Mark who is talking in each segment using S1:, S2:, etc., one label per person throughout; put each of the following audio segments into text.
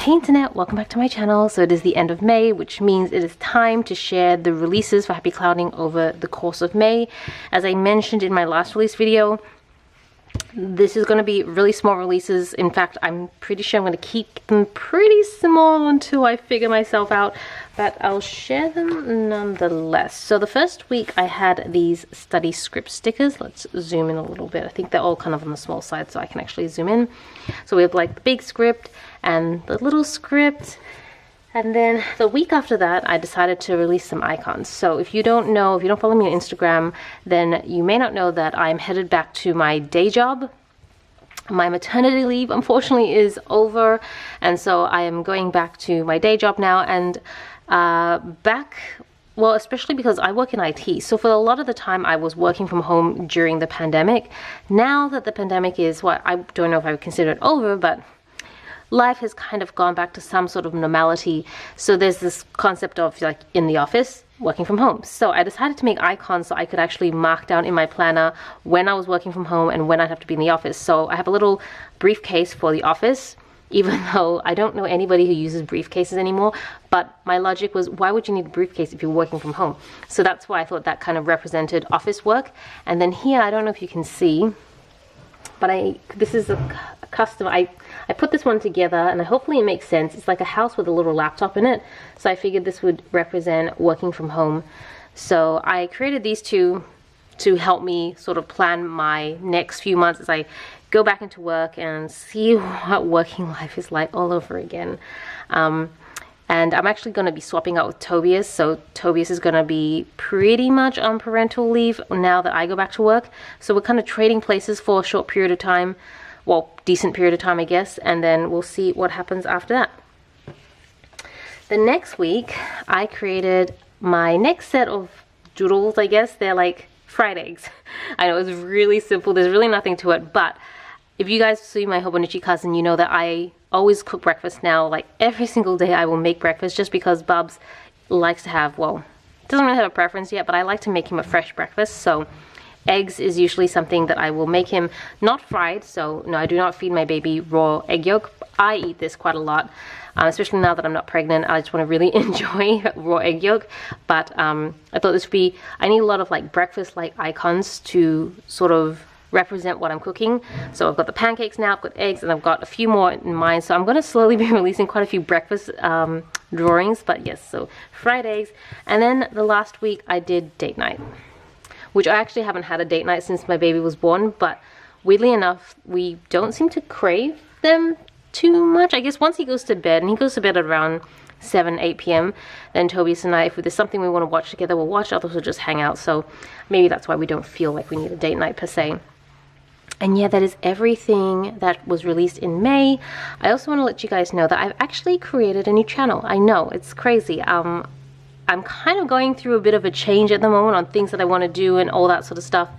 S1: Hey internet, welcome back to my channel. So it is the end of May, which means it is time to share the releases for Happy Clouding over the course of May. As I mentioned in my last release video, this is going to be really small releases. In fact, I'm pretty sure I'm going to keep them pretty small until I figure myself out, but I'll share them nonetheless. So the first week I had these study script stickers. Let's zoom in a little bit. I think they're all kind of on the small side, so I can actually zoom in. So we have like the big script and the little script. And then the week after that, I decided to release some icons. So if you don't know, if you don't follow me on Instagram, then you may not know that I'm headed back to my day job. My maternity leave, unfortunately, is over. And so I am going back to my day job now and well, especially because I work in IT. So for a lot of the time, I was working from home during the pandemic. Now that the pandemic is, well, I don't know if I would consider it over, but life has kind of gone back to some sort of normality. So there's this concept of like in the office, working from home. So I decided to make icons so I could actually mark down in my planner when I was working from home and when I'd have to be in the office. So I have a little briefcase for the office, even though I don't know anybody who uses briefcases anymore. But my logic was, why would you need a briefcase if you're working from home? So that's why I thought that kind of represented office work. And then here, I don't know if you can see, but this is a custom. I put this one together and hopefully it makes sense. It's like a house with a little laptop in it. So I figured this would represent working from home. So I created these two to help me sort of plan my next few months as I go back into work and see what working life is like all over again. And I'm actually going to be swapping out with Tobias. So Tobias is going to be pretty much on parental leave now that I go back to work. So we're kind of trading places for a short period of time. Well, decent period of time, I guess. And then we'll see what happens after that. The next week, I created my next set of doodles, I guess. They're like fried eggs. I know it's really simple. There's really nothing to it. But if you guys see my Hobonichi cousin, you know that I always cook breakfast now. Like every single day I will make breakfast just because Bubs likes to have, well, doesn't really have a preference yet, but I like to make him a fresh breakfast. So eggs is usually something that I will make him, not fried. So no, I do not feed my baby raw egg yolk. I eat this quite a lot, especially now that I'm not pregnant. I just want to really enjoy raw egg yolk. But I thought this would be, I need a lot of like breakfast-like icons to sort of represent what I'm cooking. So I've got the pancakes now, I've got eggs, and I've got a few more in mind. So I'm going to slowly be releasing quite a few breakfast drawings. But yes, so fried eggs. And then the last week I did date night, which I actually haven't had a date night since my baby was born. But weirdly enough, we don't seem to crave them too much. I guess once he goes to bed, and he goes to bed at around 7, 8 p.m. then Tobias and I, if there's something we want to watch together, we'll watch. Others will just hang out. So maybe that's why we don't feel like we need a date night per se. And yeah, that is everything that was released in May. I also want to let you guys know that I've actually created a new channel. I know, it's crazy. I'm kind of going through a bit of a change at the moment on things that I want to do and all that sort of stuff.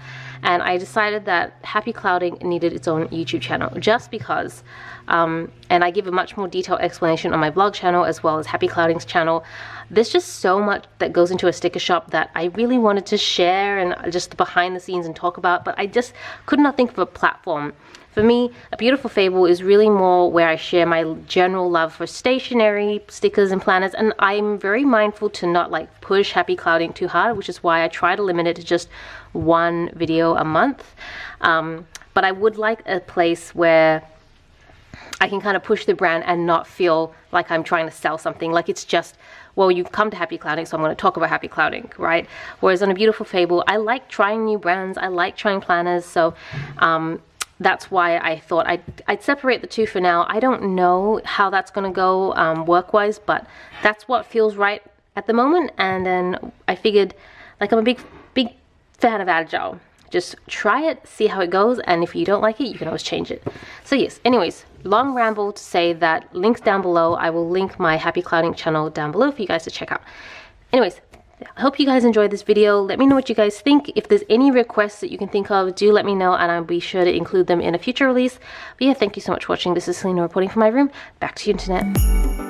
S1: And I decided that Happy Clouding needed its own YouTube channel just because. And I give a much more detailed explanation on my blog channel as well as Happy Clouding's channel. There's just so much that goes into a sticker shop that I really wanted to share and just behind the scenes and talk about, but I just could not think of a platform. For me, A Beautiful Fable is really more where I share my general love for stationery, stickers, and planners, and I'm very mindful to not like push Happy Clouding too hard, which is why I try to limit it to just one video a month. But I would like a place where I can kind of push the brand and not feel like I'm trying to sell something. Like it's just, well, you've come to Happy Clouding, so I'm going to talk about Happy Clouding, right? Whereas on A Beautiful Fable, I like trying new brands. I like trying planners. So that's why I thought I'd separate the two for now. I don't know how that's going to go work-wise, but that's what feels right at the moment. And then I figured, like, I'm a big fan of Agile. Just try it, see how it goes, and if you don't like it, you can always change it. So yes, anyways, long ramble to say that links down below. I will link my Happy Clouding channel down below for you guys to check out. Anyways, I hope you guys enjoyed this video. Let me know what you guys think. If there's any requests that you can think of, do let me know, and I'll be sure to include them in a future release. But yeah, thank you so much for watching. This is Celina reporting from my room. Back to you, internet.